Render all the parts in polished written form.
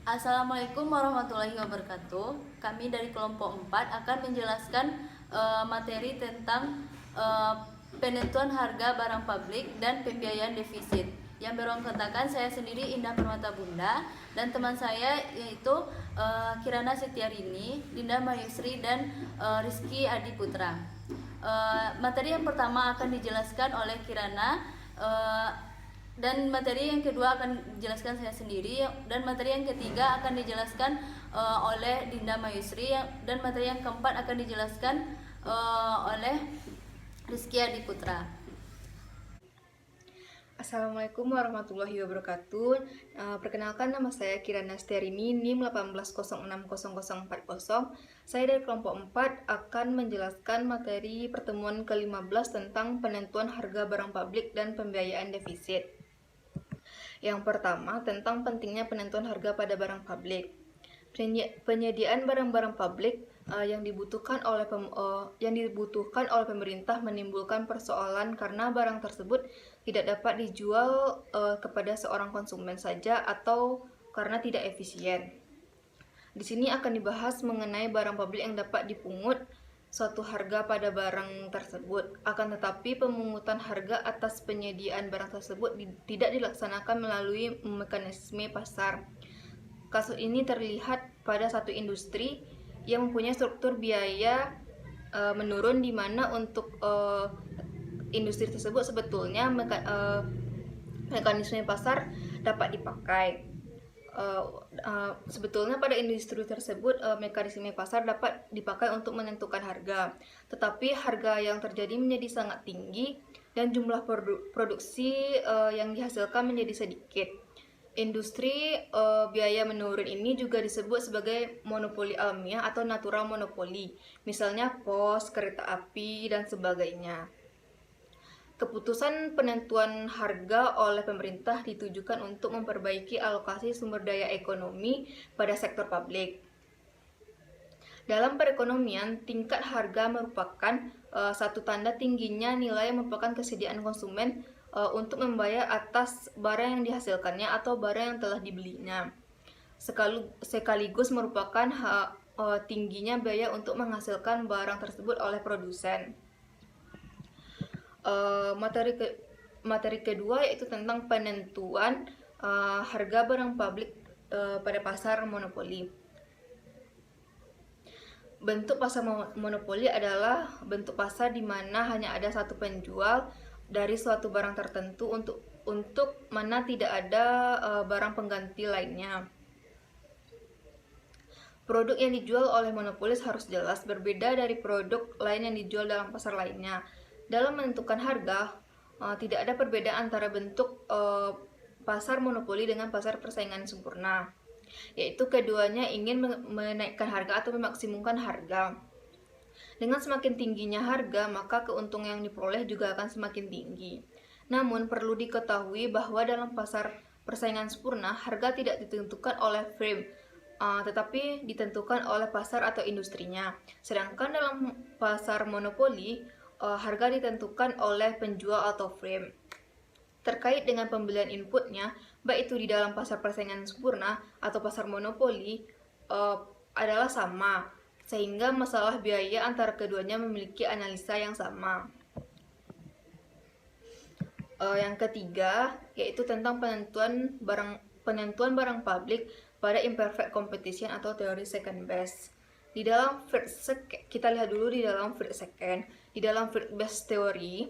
Assalamualaikum warahmatullahi wabarakatuh. Kami dari kelompok 4 akan menjelaskan materi tentang penentuan harga barang publik dan pembiayaan defisit. Yang beranggotakan saya sendiri Indah Permata Bunda dan teman saya yaitu Kirana Setiarini, Dinda Mayusri dan Rizky Adi Putra. Materi yang pertama akan dijelaskan oleh Kirana. Dan materi yang kedua akan dijelaskan saya sendiri, dan materi yang ketiga akan dijelaskan oleh Dinda Mayusri, dan materi yang keempat akan dijelaskan oleh Rizky Adi Putra. Assalamualaikum warahmatullahi wabarakatuh. Perkenalkan, nama saya Kirana Setiarini, NIM 1806040. Saya dari kelompok 4 akan menjelaskan materi pertemuan ke-15 tentang penentuan harga barang publik dan pembiayaan defisit. Yang pertama, tentang pentingnya penentuan harga pada barang publik. Penyediaan barang-barang publik yang dibutuhkan oleh pemerintah menimbulkan persoalan karena barang tersebut tidak dapat dijual kepada seorang konsumen saja atau karena tidak efisien. Di sini akan dibahas mengenai barang publik yang dapat dipungut suatu harga pada barang tersebut. Akan tetapi pemungutan harga atas penyediaan barang tersebut tidak dilaksanakan melalui mekanisme pasar. Kasus ini terlihat pada satu industri yang mempunyai struktur biaya menurun, di mana untuk industri tersebut sebetulnya mekanisme pasar dapat dipakai. Sebetulnya pada industri tersebut mekanisme pasar dapat dipakai untuk menentukan harga, tetapi harga yang terjadi menjadi sangat tinggi dan jumlah produksi yang dihasilkan menjadi sedikit. Industri biaya menurun ini juga disebut sebagai monopoli alamiah atau natural monopoli, misalnya pos, kereta api, dan sebagainya. Keputusan penentuan harga oleh pemerintah ditujukan untuk memperbaiki alokasi sumber daya ekonomi pada sektor publik. Dalam perekonomian, tingkat harga merupakan satu tanda tingginya nilai yang merupakan kesediaan konsumen untuk membayar atas barang yang dihasilkannya atau barang yang telah dibelinya. Sekaligus merupakan tingginya biaya untuk menghasilkan barang tersebut oleh produsen. Materi kedua yaitu tentang penentuan harga barang publik pada pasar monopoli. Bentuk pasar monopoli adalah bentuk pasar di mana hanya ada satu penjual dari suatu barang tertentu untuk mana tidak ada barang pengganti lainnya. Produk yang dijual oleh monopolis harus jelas berbeda dari produk lain yang dijual dalam pasar lainnya. Dalam menentukan harga, tidak ada perbedaan antara bentuk pasar monopoli dengan pasar persaingan sempurna, yaitu keduanya ingin menaikkan harga atau memaksimumkan harga. Dengan semakin tingginya harga, maka keuntungan yang diperoleh juga akan semakin tinggi. Namun, perlu diketahui bahwa dalam pasar persaingan sempurna, harga tidak ditentukan oleh frame, tetapi ditentukan oleh pasar atau industrinya. Sedangkan dalam pasar monopoli, harga ditentukan oleh penjual atau frame. Terkait dengan pembelian inputnya, baik itu di dalam pasar persaingan sempurna atau pasar monopoli, adalah sama, sehingga masalah biaya antara keduanya memiliki analisa yang sama. Yang ketiga yaitu tentang penentuan barang publik pada imperfect competition atau teori second best. Kita lihat dulu di dalam first second. Di dalam first best theory,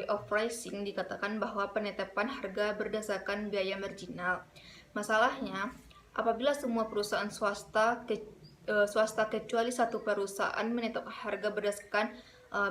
of pricing dikatakan bahwa penetapan harga berdasarkan biaya marginal. Masalahnya, apabila semua perusahaan swasta kecuali satu perusahaan menetapkan harga berdasarkan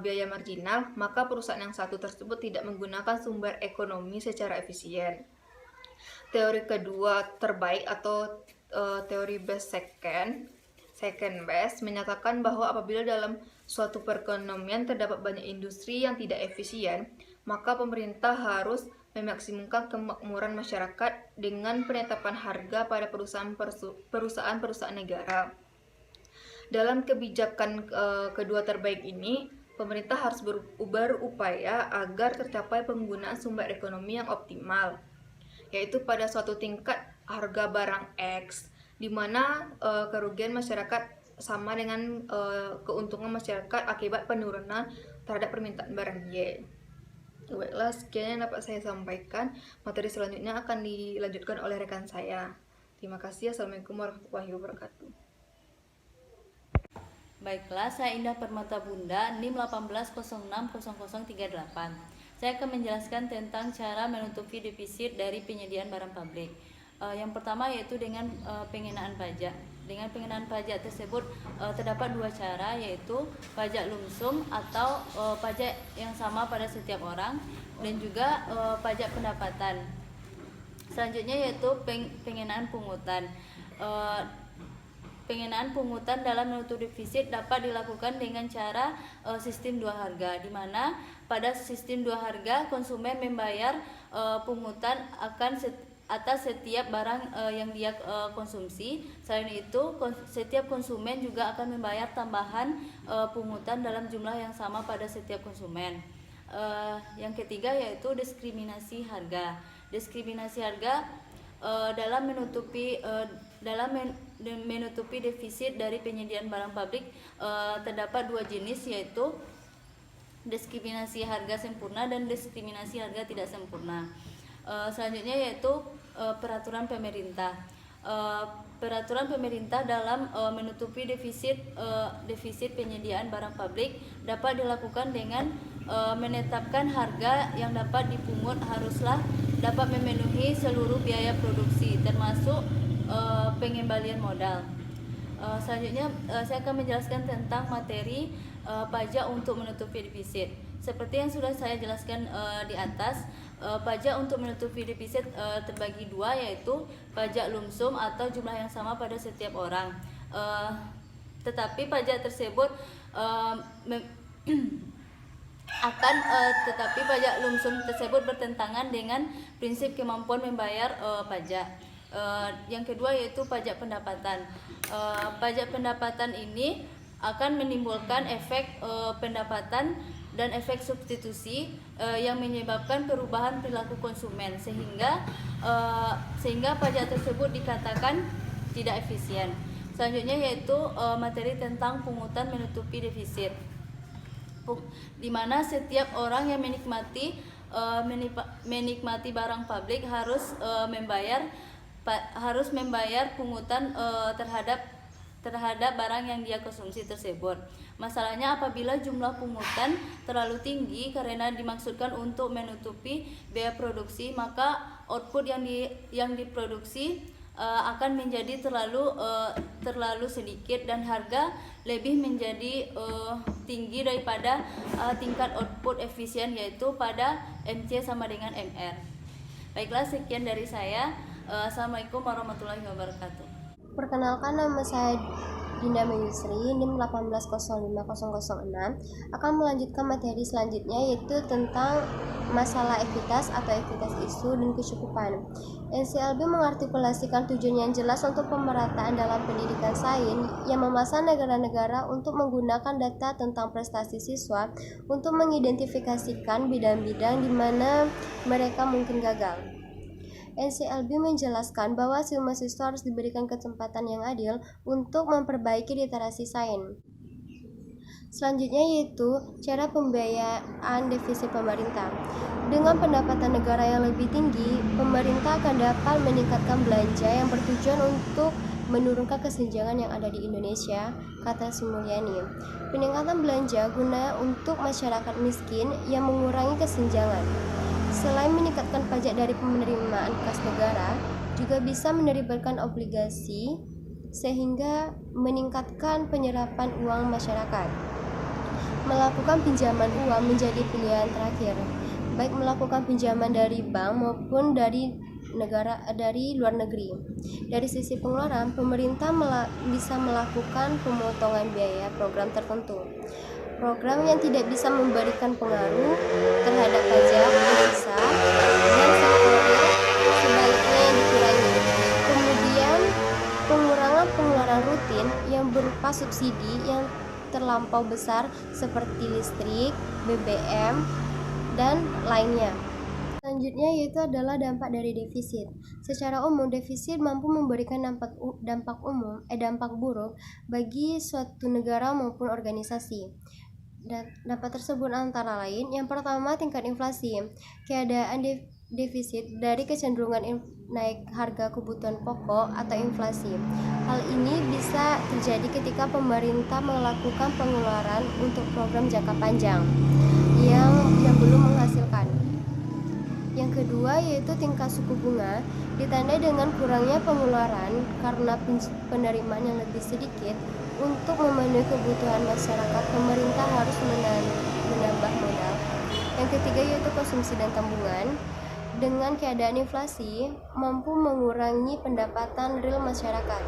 biaya marginal, maka perusahaan yang satu tersebut tidak menggunakan sumber ekonomi secara efisien. Teori kedua terbaik atau teori best second best menyatakan bahwa apabila dalam suatu perekonomian terdapat banyak industri yang tidak efisien, maka pemerintah harus memaksimumkan kemakmuran masyarakat dengan penetapan harga pada perusahaan negara. Dalam kebijakan kedua terbaik ini, pemerintah harus berupaya agar tercapai penggunaan sumber ekonomi yang optimal, yaitu pada suatu tingkat harga barang X, di mana kerugian masyarakat sama dengan keuntungan masyarakat akibat penurunan terhadap permintaan barang Y. Baiklah, sekian yang dapat saya sampaikan. Materi selanjutnya akan dilanjutkan oleh rekan saya. Terima kasih. Assalamualaikum warahmatullahi wabarakatuh. Baiklah, saya Indah Permata Bunda, NIM 18060038. Saya akan menjelaskan tentang cara menutupi defisit dari penyediaan barang publik. Yang pertama yaitu dengan pengenaan pajak. Dengan pengenaan pajak tersebut terdapat dua cara, yaitu pajak lumsum atau pajak yang sama pada setiap orang, dan juga pajak pendapatan. Selanjutnya yaitu pengenaan pungutan. Pengenaan pungutan dalam menutupi defisit dapat dilakukan dengan cara sistem dua harga, di mana pada sistem dua harga konsumen membayar pungutan atas setiap barang yang dia konsumsi. Selain itu, setiap konsumen juga akan membayar tambahan pungutan dalam jumlah yang sama pada setiap konsumen. Yang ketiga yaitu diskriminasi harga. Diskriminasi harga dalam menutupi defisit dari penyediaan barang publik terdapat dua jenis, yaitu diskriminasi harga sempurna dan diskriminasi harga tidak sempurna. Selanjutnya yaitu peraturan pemerintah. Peraturan pemerintah dalam menutupi defisit penyediaan barang publik dapat dilakukan dengan menetapkan harga yang dapat dipungut haruslah dapat memenuhi seluruh biaya produksi, termasuk pengembalian modal. Selanjutnya saya akan menjelaskan tentang materi pajak untuk menutupi defisit. Seperti yang sudah saya jelaskan di atas, pajak untuk menutupi defisit terbagi dua, yaitu pajak lumsum atau jumlah yang sama pada setiap orang. Tetapi pajak tersebut tetapi pajak lumsum tersebut bertentangan dengan prinsip kemampuan membayar pajak. Yang kedua yaitu pajak pendapatan. Pajak pendapatan ini akan menimbulkan efek pendapatan dan efek substitusi yang menyebabkan perubahan perilaku konsumen, sehingga pajak tersebut dikatakan tidak efisien. Selanjutnya yaitu materi tentang pungutan menutupi defisit, di mana setiap orang yang menikmati barang publik harus membayar pungutan terhadap barang yang dia konsumsi tersebut. Masalahnya apabila jumlah pungutan terlalu tinggi karena dimaksudkan untuk menutupi biaya produksi, maka output yang diproduksi akan menjadi terlalu sedikit dan harga lebih menjadi tinggi daripada tingkat output efisien, yaitu pada MC sama dengan MR. Baiklah, sekian dari saya. Assalamualaikum warahmatullahi wabarakatuh. Perkenalkan, nama saya Dinda Mayusri, NIM 18050006, akan melanjutkan materi selanjutnya, yaitu tentang masalah ekuitas atau ekuitas isu dan kecukupan. NCLB mengartikulasikan tujuan yang jelas untuk pemerataan dalam pendidikan sains yang memasang negara-negara untuk menggunakan data tentang prestasi siswa untuk mengidentifikasikan bidang-bidang di mana mereka mungkin gagal. NCLB menjelaskan bahwa semua siswa harus diberikan kesempatan yang adil untuk memperbaiki literasi sains. Selanjutnya yaitu cara pembiayaan defisit pemerintah. Dengan pendapatan negara yang lebih tinggi, pemerintah akan dapat meningkatkan belanja yang bertujuan untuk menurunkan kesenjangan yang ada di Indonesia, kata Sri Mulyani. Peningkatan belanja guna untuk masyarakat miskin yang mengurangi kesenjangan. Selain meningkatkan pajak dari penerimaan kas negara, juga bisa menerbitkan obligasi sehingga meningkatkan penyerapan uang masyarakat. Melakukan pinjaman uang menjadi pilihan terakhir, baik melakukan pinjaman dari bank maupun dari luar negeri. Dari sisi pengeluaran, pemerintah bisa melakukan pemotongan biaya program tertentu. Program yang tidak bisa memberikan pengaruh terhadap pajak bisa dan sebaliknya yang dikurangi. Kemudian pengurangan pengeluaran rutin yang berupa subsidi yang terlampau besar seperti listrik, BBM, dan lainnya. Selanjutnya Selanjutnya yaitu adalah dampak dari defisit. Secara umum, defisit mampu memberikan dampak buruk bagi suatu negara maupun organisasi. Dampak tersebut antara lain, yang pertama tingkat inflasi. Keadaan defisit dari kecenderungan naik harga kebutuhan pokok atau inflasi. Hal ini bisa terjadi ketika pemerintah melakukan pengeluaran untuk program jangka panjang yang belum menghasilkan. Yang kedua yaitu tingkat suku bunga, ditandai dengan kurangnya pengeluaran karena penerimaan yang lebih sedikit. Untuk memenuhi kebutuhan masyarakat, pemerintah harus menambah modal. Yang ketiga yaitu konsumsi dan tabungan. Dengan keadaan inflasi, mampu mengurangi pendapatan real masyarakat.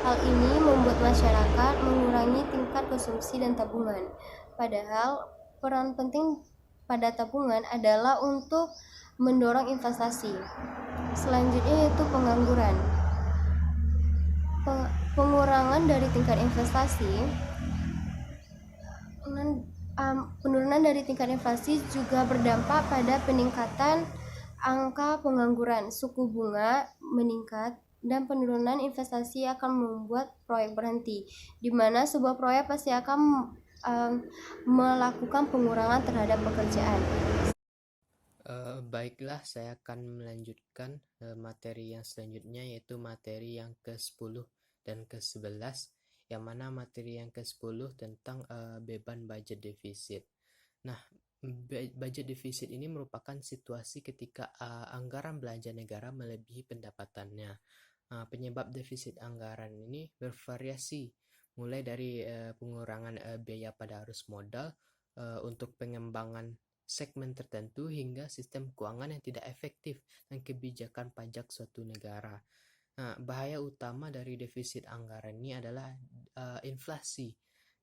Hal ini membuat masyarakat mengurangi tingkat konsumsi dan tabungan. Padahal, peran penting pada tabungan adalah untuk mendorong investasi. Selanjutnya yaitu pengangguran. Pengurangan dari tingkat investasi, penurunan dari tingkat inflasi juga berdampak pada peningkatan angka pengangguran, suku bunga meningkat, dan penurunan investasi akan membuat proyek berhenti, di mana sebuah proyek pasti akan melakukan pengurangan terhadap pekerjaan. Baiklah, saya akan melanjutkan materi yang selanjutnya, yaitu materi yang ke-10 dan ke-11, yang mana materi yang ke-10 tentang beban budget defisit. Nah, budget defisit ini merupakan situasi ketika anggaran belanja negara melebihi pendapatannya. Penyebab defisit anggaran ini bervariasi, mulai dari pengurangan biaya pada arus modal untuk pengembangan segmen tertentu hingga sistem keuangan yang tidak efektif dan kebijakan pajak suatu negara. Nah, bahaya utama dari defisit anggaran ini adalah inflasi,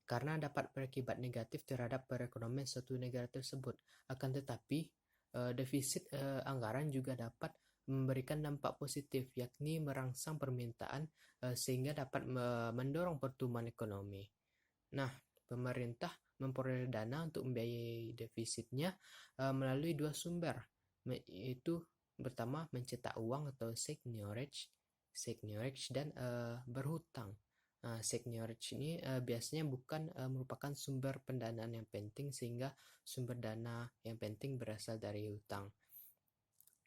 karena dapat berakibat negatif terhadap perekonomian suatu negara tersebut. Akan tetapi, defisit anggaran juga dapat memberikan dampak positif, yakni merangsang permintaan sehingga dapat mendorong pertumbuhan ekonomi. Nah, pemerintah memperoleh dana untuk membiayai defisitnya melalui dua sumber, yaitu pertama mencetak uang atau seigniorage dan berhutang. Seigniorage ini biasanya bukan merupakan sumber pendanaan yang penting, sehingga sumber dana yang penting berasal dari hutang.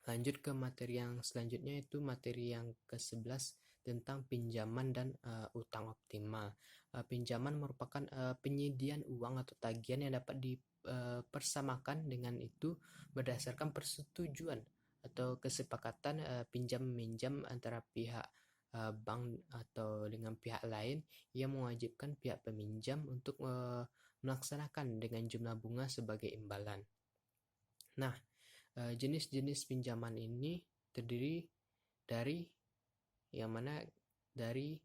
Lanjut ke materi yang selanjutnya, itu materi yang ke-11 tentang pinjaman dan utang optimal. Pinjaman merupakan penyediaan uang atau tagihan yang dapat dipersamakan dengan itu berdasarkan persetujuan atau kesepakatan pinjam-meminjam antara pihak bank atau dengan pihak lain yang mewajibkan pihak peminjam untuk melaksanakan dengan jumlah bunga sebagai imbalan. Nah, jenis-jenis pinjaman ini terdiri dari yang mana dari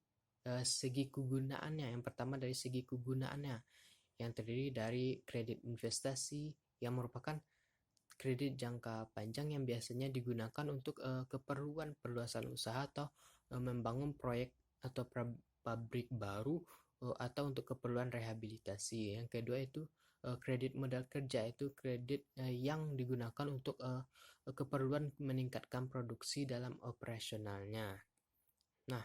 segi kegunaannya. Yang pertama dari segi kegunaannya, yang terdiri dari kredit investasi, yang merupakan kredit jangka panjang yang biasanya digunakan untuk keperluan perluasan usaha atau membangun proyek atau pabrik baru atau untuk keperluan rehabilitasi. Yang kedua itu kredit modal kerja, itu kredit yang digunakan untuk keperluan meningkatkan produksi dalam operasionalnya. Nah,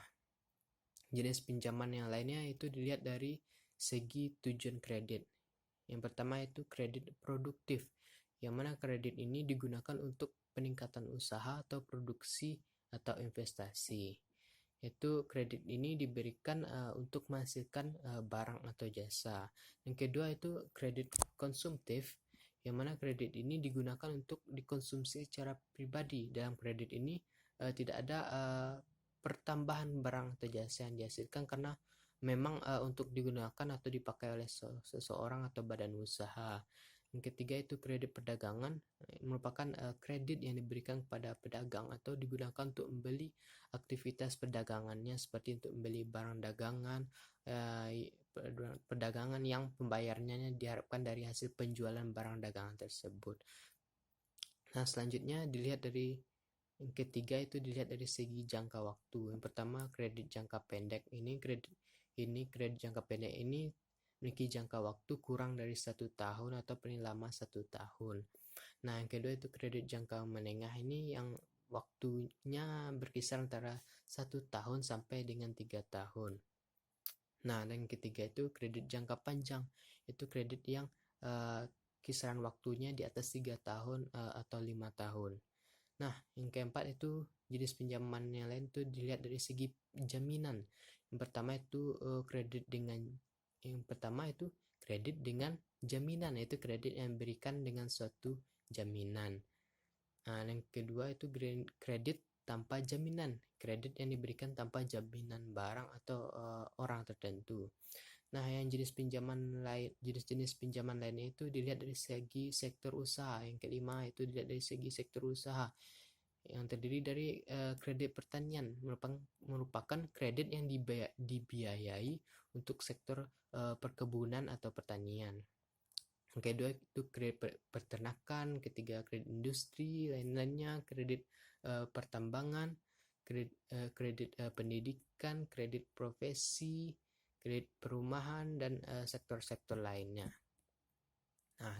jenis pinjaman yang lainnya itu dilihat dari segi tujuan kredit. Yang pertama itu kredit produktif, yang mana kredit ini digunakan untuk peningkatan usaha atau produksi atau investasi. Itu kredit ini diberikan untuk menghasilkan barang atau jasa. Yang kedua itu kredit konsumtif, yang mana kredit ini digunakan untuk dikonsumsi secara pribadi. Dalam kredit ini tidak ada pertambahan barang atau jasa yang dihasilkan, karena memang untuk digunakan atau dipakai oleh seseorang atau badan usaha. Yang ketiga itu kredit perdagangan, merupakan kredit yang diberikan kepada pedagang atau digunakan untuk membeli aktivitas perdagangannya, seperti untuk membeli barang dagangan, perdagangan yang pembayarannya diharapkan dari hasil penjualan barang dagangan tersebut. Nah, selanjutnya dilihat dari yang ketiga itu dilihat dari segi jangka waktu. Yang pertama kredit jangka pendek. Kredit jangka pendek ini memiliki jangka waktu kurang dari 1 tahun atau paling lama 1 tahun. Nah, yang kedua itu kredit jangka menengah, ini yang waktunya berkisar antara 1 tahun sampai dengan 3 tahun. Nah, dan yang ketiga itu kredit jangka panjang, itu kredit yang kisaran waktunya di atas 3 tahun atau 5 tahun. Nah, yang keempat itu jenis pinjaman yang lain itu dilihat dari segi jaminan. Yang pertama itu kredit dengan jaminan, yaitu kredit yang diberikan dengan suatu jaminan. Nah, yang kedua itu kredit tanpa jaminan, kredit yang diberikan tanpa jaminan barang atau orang tertentu. Nah, yang jenis-jenis pinjaman lainnya itu dilihat dari segi sektor usaha. Yang kelima itu dilihat dari segi sektor usaha, yang terdiri dari kredit pertanian, merupakan kredit yang dibiayai untuk sektor perkebunan atau pertanian. Yang kedua itu kredit peternakan, ketiga kredit industri, lain-lainnya kredit pertambangan, kredit pendidikan, kredit profesi, kredit perumahan, dan sektor-sektor lainnya. Nah,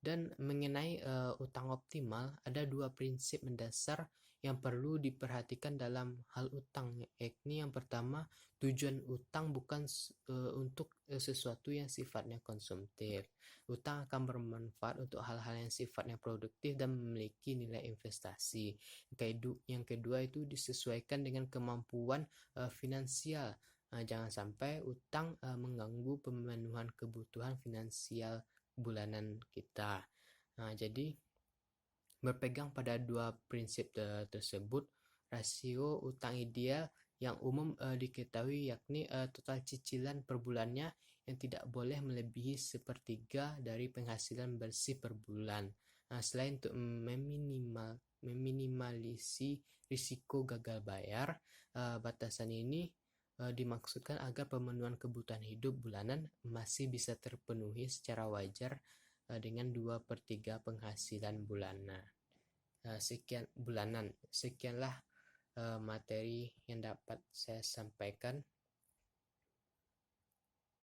dan mengenai utang optimal, ada 2 prinsip mendasar yang perlu diperhatikan dalam hal utang, yakni yang pertama, tujuan utang bukan untuk sesuatu yang sifatnya konsumtif. Utang akan bermanfaat untuk hal-hal yang sifatnya produktif dan memiliki nilai investasi. Yang kedua itu disesuaikan dengan kemampuan finansial. Jangan sampai utang mengganggu pemenuhan kebutuhan finansial bulanan kita. Nah, jadi berpegang pada 2 prinsip tersebut, rasio utang ideal yang umum diketahui yakni total cicilan per bulannya yang tidak boleh melebihi 1/3 dari penghasilan bersih per bulan. Nah, selain untuk meminimalisasi risiko gagal bayar, batasan ini dimaksudkan agar pemenuhan kebutuhan hidup bulanan masih bisa terpenuhi secara wajar dengan 2/3 penghasilan bulanan. Sekianlah materi yang dapat saya sampaikan.